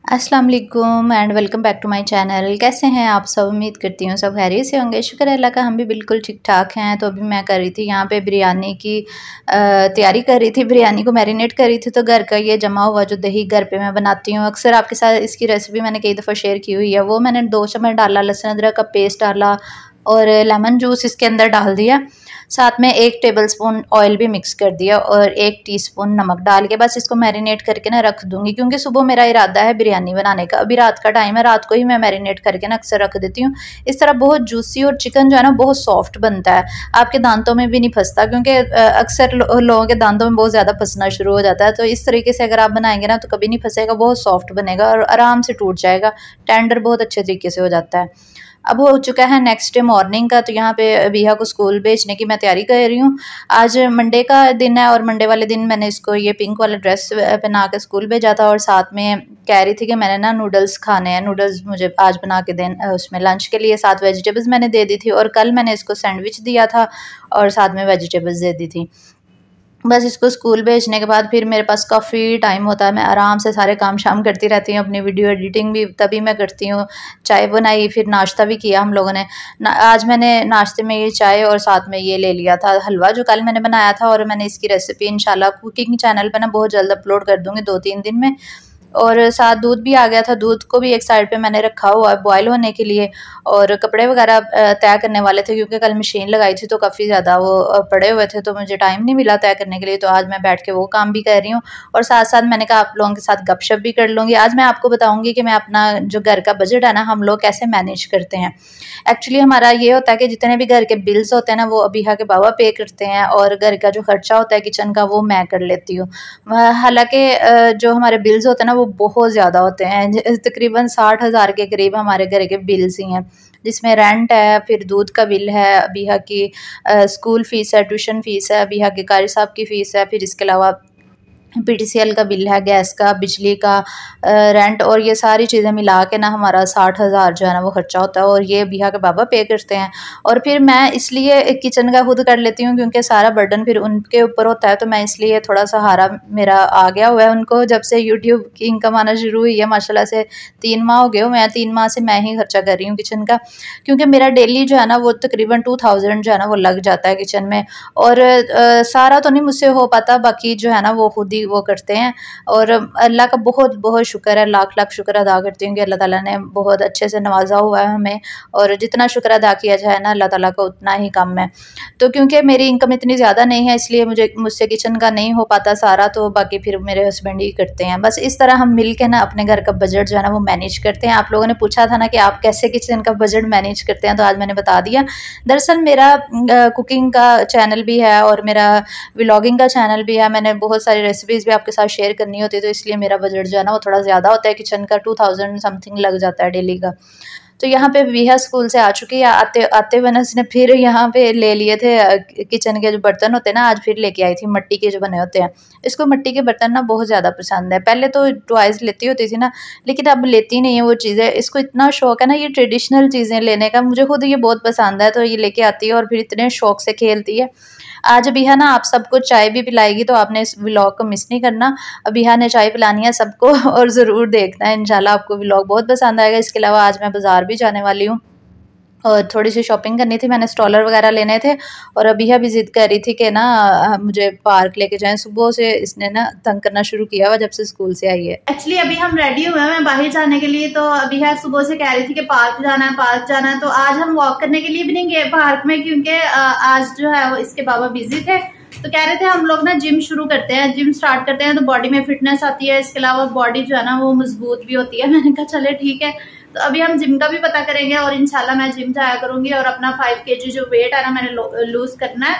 अस्सलाम वालेकुम and welcome back to my channel. कैसे हैं आप सब? उम्मीद करती हूँ सब खैरियत से होंगे। शुक्र है अल्लाह का, हम भी बिल्कुल ठीक ठाक हैं। तो अभी मैं कर रही थी यहाँ पे बिरयानी की तैयारी कर रही थी, बिरयानी को मैरिनेट कर रही थी। तो घर का ये जमा हुआ जो दही घर पे मैं बनाती हूँ, अक्सर आपके साथ इसकी रेसिपी मैंने कई दफ़ा शेयर की हुई है। वो मैंने 2 चम्मच डाला, लहसुन अदरक का पेस्ट डाला और लेमन जूस इसके अंदर डाल दिया। साथ में 1 टेबलस्पून ऑयल भी मिक्स कर दिया और 1 टीस्पून नमक डाल के बस इसको मैरिनेट करके ना रख दूँगी, क्योंकि सुबह मेरा इरादा है बिरयानी बनाने का। अभी रात का टाइम है, रात को ही मैं मैरिनेट करके ना अक्सर रख देती हूँ। इस तरह बहुत जूसी और चिकन जो है ना बहुत सॉफ्ट बनता है, आपके दांतों में भी नहीं फंसता, क्योंकि अक्सर लोगों के दांतों में बहुत ज़्यादा फंसना शुरू हो जाता है। तो इस तरीके से अगर आप बनाएंगे ना तो कभी नहीं फंसेगा, बहुत सॉफ्ट बनेगा और आराम से टूट जाएगा। टेंडर बहुत अच्छे तरीके से हो जाता है। अब हो चुका है नेक्स्ट डे मॉर्निंग का, तो यहाँ पे बिहा को स्कूल भेजने की मैं तैयारी कर रही हूँ। आज मंडे का दिन है और मंडे वाले दिन मैंने इसको ये पिंक वाला ड्रेस पहना के स्कूल भेजा था, और साथ में कह रही थी कि मैंने ना नूडल्स खाने हैं, नूडल्स मुझे आज बना के दें उसमें लंच के लिए। साथ वेजिटेबल्स मैंने दे दी थी, और कल मैंने इसको सैंडविच दिया था और साथ में वेजिटेबल्स दे दी थी। बस इसको स्कूल भेजने के बाद फिर मेरे पास काफ़ी टाइम होता है, मैं आराम से सारे काम शाम करती रहती हूँ। अपनी वीडियो एडिटिंग भी तभी मैं करती हूँ। चाय बनाई, फिर नाश्ता भी किया हम लोगों ने। आज मैंने नाश्ते में ये चाय और साथ में ये ले लिया था हलवा, जो कल मैंने बनाया था। और मैंने इसकी रेसिपी इंशाल्लाह कुकिंग चैनल पर ना बहुत जल्द अपलोड कर दूँगी, 2-3 दिन में। और साथ दूध भी आ गया था, दूध को भी एक साइड पे मैंने रखा हुआ है बॉयल होने के लिए। और कपड़े वगैरह तय करने वाले थे, क्योंकि कल मशीन लगाई थी तो काफ़ी ज़्यादा वो पड़े हुए थे, तो मुझे टाइम नहीं मिला तय करने के लिए। तो आज मैं बैठ के वो काम भी कर रही हूँ, और साथ साथ मैंने कहा आप लोगों के साथ गपशप भी कर लूँगी। आज मैं आपको बताऊँगी कि मैं अपना जो घर का बजट है ना, हम लोग कैसे मैनेज करते हैं। एक्चुअली हमारा ये होता है कि जितने भी घर के बिल्स होते हैं ना, वो अबिहा के बाबा पे करते हैं, और घर का जो खर्चा होता है किचन का वो मैं कर लेती हूँ। हालांकि जो हमारे बिल्स होते हैं ना वो बहुत ज़्यादा होते हैं, तकरीबन 60,000 के करीब हमारे घर के बिल्स ही हैं, जिसमें रेंट है, फिर दूध का बिल है, अबिहा की स्कूल फ़ीस है, ट्यूशन फ़ीस है, अबिहा के कारी साहब की फ़ीस है, फिर इसके अलावा PTCL का बिल है, गैस का, बिजली का, रेंट, और ये सारी चीज़ें मिला के ना हमारा 60,000 जो है ना वो खर्चा होता है, और ये बिहा के बाबा पे करते हैं। और फिर मैं इसलिए किचन का खुद कर लेती हूँ, क्योंकि सारा बर्डन फिर उनके ऊपर होता है। तो मैं इसलिए थोड़ा सहारा मेरा आ गया हुआ है उनको, जब से यूट्यूब की इनकम आना शुरू हुई है माशाल्लाह से 3 माह हो गए हो। मैं 3 माह से मैं ही खर्चा कर रही हूँ किचन का, क्योंकि मेरा डेली जो है ना वो तकरीबन 2000 जो है ना वो लग जाता है किचन में। और सारा तो नहीं मुझसे हो पाता, बाकी जो है ना वो खुद वो करते हैं। और अल्लाह का बहुत बहुत शुक्र है, लाख लाख शुक्र अदा करती हूँ कि अल्लाह ताला ने बहुत अच्छे से नवाजा हुआ है हमें, और जितना शुक्र अदा किया जाए ना अल्लाह ताला का उतना ही कम है। तो क्योंकि मेरी इनकम इतनी ज़्यादा नहीं है, इसलिए मुझसे किचन का नहीं हो पाता सारा, तो बाकी फिर मेरे हस्बैंड ही करते हैं। बस इस तरह हम मिल के ना अपने घर का बजट जो है ना वो मैनेज करते हैं। आप लोगों ने पूछा था ना कि आप कैसे किचन का बजट मैनेज करते हैं, तो आज मैंने बता दिया। दरअसल मेरा कुकिंग का चैनल भी है और मेरा व्लॉगिंग का चैनल भी है, मैंने बहुत सारी रेसिपीज़ भी आपके साथ शेयर करनी होती है, तो इसलिए मेरा बजट जो है ना वो थोड़ा ज़्यादा होता है किचन का, 2000 समथिंग लग जाता है डेली का। तो यहाँ पे बिहा स्कूल से आ चुकी है, आते आते मैंने उसने फिर यहाँ पे ले लिए थे किचन के जो बर्तन होते हैं ना, आज फिर लेके आई थी मिट्टी के जो बने होते हैं। इसको मिट्टी के बर्तन ना बहुत ज़्यादा पसंद है। पहले तो टॉयज़ लेती होती थी ना, लेकिन अब लेती नहीं है वो चीज़ें। इसको इतना शौक है ना ये ट्रेडिशनल चीज़ें लेने का, मुझे खुद ये बहुत पसंद है, तो ये लेके आती है और फिर इतने शौक से खेलती है। आज बिहा ना आप सबको चाय भी पिलाएगी, तो आपने इस व्लॉग को मिस नहीं करना। बिहा ने चाय पिलानी है सबको और ज़रूर देखना है, इंशाल्लाह आपको व्लॉग बहुत पसंद आएगा। इसके अलावा आज मैं बाज़ार भी जाने वाली हूँ और थोड़ी सी शॉपिंग करनी थी, मैंने स्टॉलर वगैरह लेने थे। और अबिहा भी ज़िद कर रही थी कि ना मुझे पार्क लेके जाएं। सुबह से इसने ना तंग करना शुरू किया हुआ जब से स्कूल से आई है। एक्चुअली अभी हम रेडी हुए हैं बाहर जाने के लिए, तो अबिहा सुबह से कह रही थी कि पार्क जाना है, पार्क जाना है। तो आज हम वॉक करने के लिए भी नहीं गए पार्क में, क्योंकि आज जो है वो इसके बाबा बिजी थे। तो कह रहे थे हम लोग ना जिम शुरू करते हैं, जिम स्टार्ट करते हैं, तो बॉडी में फिटनेस आती है, इसके अलावा बॉडी जो है ना वो मजबूत भी होती है। मैंने कहा चले ठीक है। तो अभी हम जिम का भी पता करेंगे, और इंशाल्लाह मैं जिम जाया करूंगी, और अपना 5 kg जो वेट है ना मैंने लूज करना है,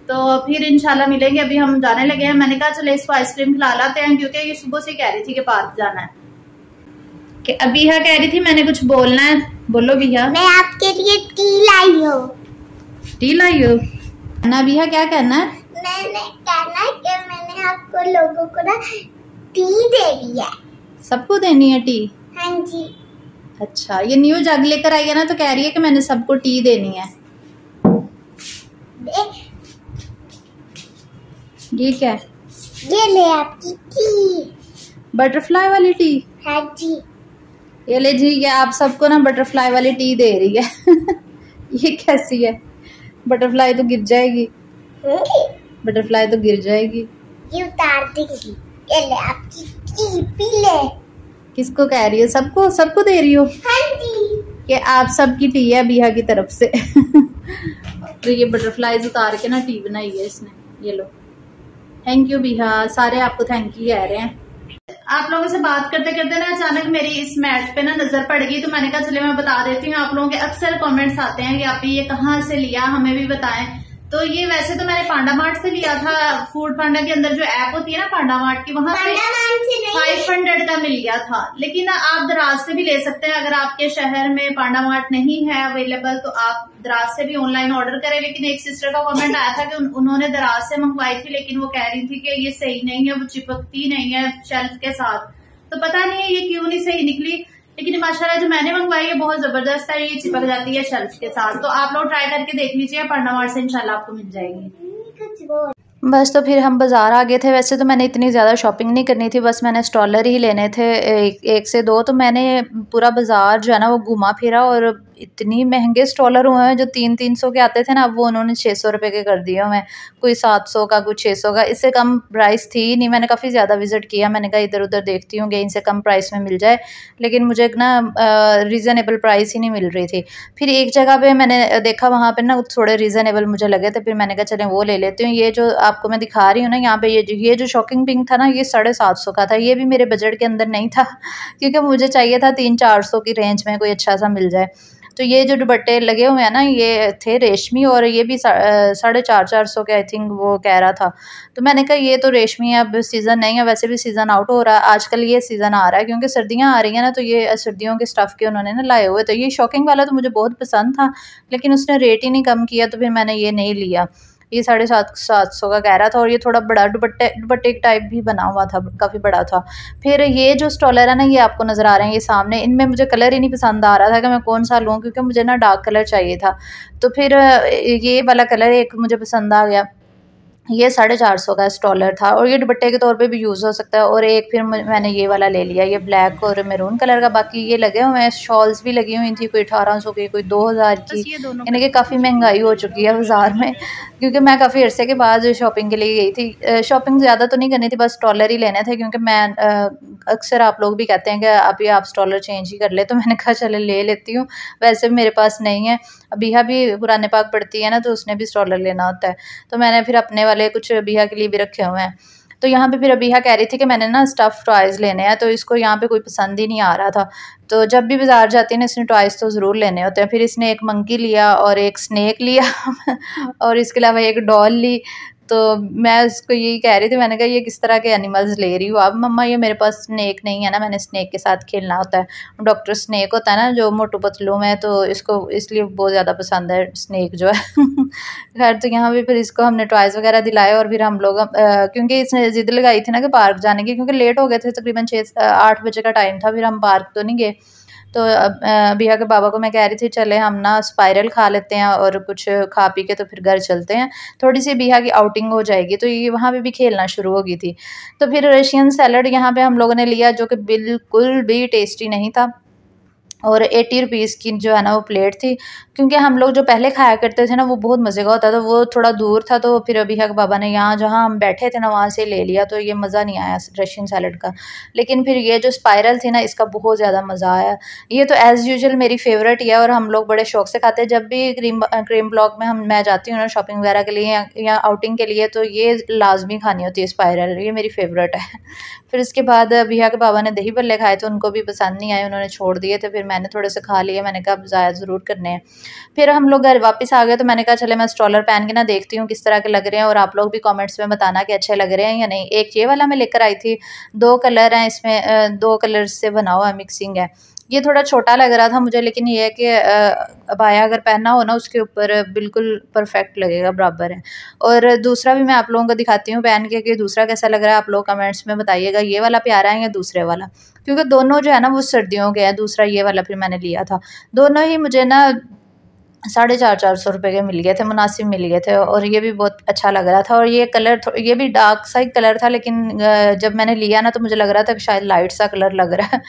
तो फिर इंशाल्लाह मिलेंगे। अभी हम जाने लगे हैं। मैंने कहा चले इसको आइसक्रीम खिला लाते हैं, क्योंकि ये सुबह से कह रही थी कि पार्क जाना है। कि अबिहा कह रही थी मैंने कुछ बोलना है, बोलो बिहा। मैं आपके लिए टी लाई हूँ। टी लाई हो ना अबिहा, क्या कहना है? मैंने कहना है कि मैंने आपको लोगों को ना टी दे दी है। सबको देनी है टी? हाँ जी। अच्छा, ये न्यू जग लेकर आई है ना, तो कह रही है कि मैंने सबको टी देनी है। ये क्या है? ये ले आपकी टी। बटरफ्लाई वाली टी? हाँ जी। ये ले जी, ये आप सबको ना बटरफ्लाई वाली टी दे रही है। ये कैसी है? बटरफ्लाई तो गिर जाएगी। बटरफ्लाई तो गिर जाएगी। ये उतार देगी। ये ले आपकी टी पी ले। किसको कह रही हो? सबको सबको दे रही हो? हाँ जी। ये आप सबकी टी है बिहा की तरफ से। तो ये बटरफ्लाईज उतार के ना टी बनाई है इसने। ये लो, थैंक यू बिहा, सारे आपको थैंक यू कह रहे हैं। आप लोगों से बात करते करते ना अचानक मेरी इस मैट पे ना नजर पड़ गई, तो मैंने कहा चलिए मैं बता देती हूँ। आप लोगों के अक्सर कमेंट्स आते हैं कि आप ये कहाँ से लिया, हमें भी बताएं। तो ये वैसे तो मैंने पांडा मार्ट से लिया था। फूड पांडा के अंदर जो ऐप होती है ना पांडा मार्ट की, वहां से 500 का मिल गया था। लेकिन आप दराज से भी ले सकते हैं। अगर आपके शहर में पांडा मार्ट नहीं है अवेलेबल तो आप दराज से भी ऑनलाइन ऑर्डर करें। लेकिन एक सिस्टर का कमेंट आया था कि उन्होंने दराज से मंगवाई थी, लेकिन वो कह रही थी कि ये सही नहीं है, वो चिपकती नहीं है शेल्फ के साथ। तो पता नहीं है ये क्यों नहीं सही निकली, लेकिन माशाल्लाह जो मैंने मंगवाई है बहुत जबरदस्त है, ये चिपक जाती है शेल्फ के साथ। तो आप लोग ट्राई करके देख लीजिए, पांडा मार्ट से इंशाल्लाह आपको मिल जाएगी। बस तो फिर हम बाज़ार आ गए थे। वैसे तो मैंने इतनी ज़्यादा शॉपिंग नहीं करनी थी, बस मैंने स्टॉलर ही लेने थे एक से दो। तो मैंने पूरा बाज़ार जो है ना वो घुमा फिरा, और इतनी महंगे स्टॉलर हुए हैं। जो 300 के आते थे ना, वो उन्होंने 600 रुपये के कर दिए हुए। कोई 700 का, कुछ 600 का, इससे कम प्राइस थी नहीं। मैंने काफ़ी ज़्यादा विजिट किया, मैंने कहा इधर उधर देखती हूँ कि इनसे कम प्राइस में मिल जाए, लेकिन मुझे ना रीज़नेबल प्राइस ही नहीं मिल रही थी। फिर एक जगह पे मैंने देखा, वहाँ पे ना थोड़े रीज़नेबल मुझे लगे थे, फिर मैंने कहा चलें वो ले लेती हूँ। ये जो आपको मैं दिखा रही हूँ ना यहाँ पे, ये जो शॉकिंग पिंक था ना, ये 750 का था। ये भी मेरे बजट के अंदर नहीं था, क्योंकि मुझे चाहिए था 300-400 की रेंज में कोई अच्छा सा मिल जाए। तो ये जो दुपट्टे लगे हुए हैं ना, ये थे रेशमी, और ये भी 450 के आई थिंक वो कह रहा था। तो मैंने कहा ये तो रेशमी है, अब सीज़न नहीं है, वैसे भी सीज़न आउट हो रहा है आजकल। ये सीज़न आ रहा है क्योंकि सर्दियाँ आ रही हैं ना, तो ये सर्दियों के स्टफ़ के उन्होंने ना लाए हुए। तो ये शॉकिंग वाला तो मुझे बहुत पसंद था, लेकिन उसने रेट ही नहीं कम किया, तो फिर मैंने ये नहीं लिया। ये 750 का कह रहा था, और ये थोड़ा बड़ा दुपट्टे टाइप भी बना हुआ था, काफ़ी बड़ा था। फिर ये जो स्टॉलर है ना, ये आपको नज़र आ रहे हैं ये सामने, इनमें मुझे कलर ही नहीं पसंद आ रहा था कि मैं कौन सा लूँ, क्योंकि मुझे ना डार्क कलर चाहिए था। तो फिर ये वाला कलर एक मुझे पसंद आ गया। ये 450 का स्टॉलर था, और ये दुपट्टे के तौर पे भी यूज़ हो सकता है। और एक फिर मैंने ये वाला ले लिया, ये ब्लैक और मैरून कलर का। बाकी ये लगे हुए हैं, शॉल्स भी लगी हुई थी, कोई 1800 की, कोई 2000 की। यानी कि काफ़ी महंगाई हो चुकी है बाज़ार में, क्योंकि मैं काफ़ी अरसे के बाद शॉपिंग के लिए गई थी। शॉपिंग ज़्यादा तो नहीं करनी थी, बस स्टॉलर ही लेने थे, क्योंकि मैं अक्सर आप लोग भी कहते हैं कि अभी आप स्टॉलर चेंज ही कर ले, तो मैंने कहा चले ले लेती हूँ। वैसे मेरे पास नहीं है, बिहा भी कुरान पाक पढ़ती है ना, तो उसने भी स्टॉलर लेना होता है। तो मैंने फिर अपने वाले कुछ बिहा के लिए भी रखे हुए हैं। तो यहाँ पे फिर अबीहा कह रही थी कि मैंने ना स्टफ़ टॉयज़ लेने हैं, तो इसको यहाँ पे कोई पसंद ही नहीं आ रहा था। तो जब भी बाज़ार जाती है ना, इसने टॉयज़ तो ज़रूर लेने होते हैं। फिर इसने एक मंकी लिया और एक स्नैक लिया और इसके अलावा एक डॉल ली। तो मैं उसको यही कह रही थी, मैंने कहा ये किस तरह के एनिमल्स ले रही हो आप मम्मा, ये मेरे पास स्नैक नहीं है ना, मैंने स्नैक के साथ खेलना होता है। डॉक्टर स्नैक होता है ना जो मोटू पतलू में, तो इसको इसलिए बहुत ज़्यादा पसंद है स्नैक जो है। खैर तो यहाँ भी फिर इसको हमने टॉयज़ वगैरह दिलाए, और फिर हम लोग क्योंकि इसने ज़िद लगाई थी ना कि पार्क जाने की, क्योंकि लेट हो गए थे, तकरीबन 6-8 बजे का टाइम था, फिर हम पार्क तो नहीं गए। तो बिहा के बाबा को मैं कह रही थी चले हम ना स्पाइरल खा लेते हैं और कुछ खा पी के तो फिर घर चलते हैं, थोड़ी सी बिहा की आउटिंग हो जाएगी। तो ये वहाँ पे भी खेलना शुरू हो गई थी। तो फिर रशियन सैलड यहाँ पे हम लोगों ने लिया, जो कि बिल्कुल भी टेस्टी नहीं था, और 80 रुपीज़ की जो है ना वो प्लेट थी। क्योंकि हम लोग जो पहले खाया करते थे ना वो बहुत मज़े का होता था, वो थोड़ा दूर था, तो फिर अबीहा के बाबा ने यहाँ जहाँ हम बैठे थे ना वहाँ से ले लिया, तो ये मज़ा नहीं आया रशियन सैलड का। लेकिन फिर ये जो स्पाइरल थी ना, इसका बहुत ज़्यादा मज़ा आया। ये तो एज़ यूजुअल मेरी फेवरेट ही है, और हम लोग बड़े शौक से खाते हैं। जब भी क्रीम ब्लॉक में मैं जाती हूँ ना शॉपिंग वगैरह के लिए या आउटिंग के लिए, तो ये लाजमी खानी होती है स्पाइरल, ये मेरी फेवरेट है। फिर उसके बाद बिहा के बाबा ने दही भल्ले खाए, तो उनको भी पसंद नहीं आए, उन्होंने छोड़ दिए थे। फिर मैंने थोड़े से खा लिए, मैंने कहा अब ज़ाया ज़रूर करने हैं। फिर हम लोग घर वापस आ गए, तो मैंने कहा चले मैं स्टॉलर पहन के ना देखती हूँ किस तरह के लग रहे हैं, और आप लोग भी कमेंट्स में बताना कि अच्छे लग रहे हैं या नहीं। एक ये वाला मैं लेकर आई थी, 2 कलर हैं इसमें, 2 कलर से बना हुआ मिक्सिंग है। ये थोड़ा छोटा लग रहा था मुझे, लेकिन ये है कि अबाया अगर पहनना हो ना उसके ऊपर बिल्कुल परफेक्ट लगेगा, बराबर है। और दूसरा भी मैं आप लोगों को दिखाती हूँ पहन के कि दूसरा कैसा लग रहा है। आप लोग कमेंट्स में बताइएगा ये वाला प्यारा है या दूसरे वाला, क्योंकि दोनों जो है ना वो सर्दियों के हैं। दूसरा ये वाला फिर मैंने लिया था, दोनों ही मुझे ना 450 रुपये के मिल गए थे, मुनासिब मिल गए थे और ये भी बहुत अच्छा लग रहा था। और ये कलर ये भी डार्क सा ही कलर था, लेकिन जब मैंने लिया ना तो मुझे लग रहा था कि शायद लाइट सा कलर लग रहा है।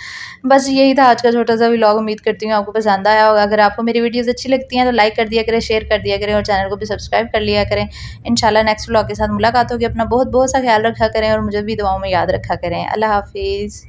बस यही था आज का छोटा सा व्लॉग। उम्मीद करती हूँ आपको पसंद आया होगा। अगर आपको मेरी वीडियोज़ अच्छी लगती हैं तो लाइक कर दिया करें, शेयर कर दिया करें और चैनल को भी सब्सक्राइब कर लिया करें। इंशाल्लाह नेक्स्ट व्लॉग के साथ मुलाकात होगी। अपना बहुत बहुत सा ख्याल रखा करें और मुझे भी दुआओं में याद रखा करें। अल्लाह हाफिज़।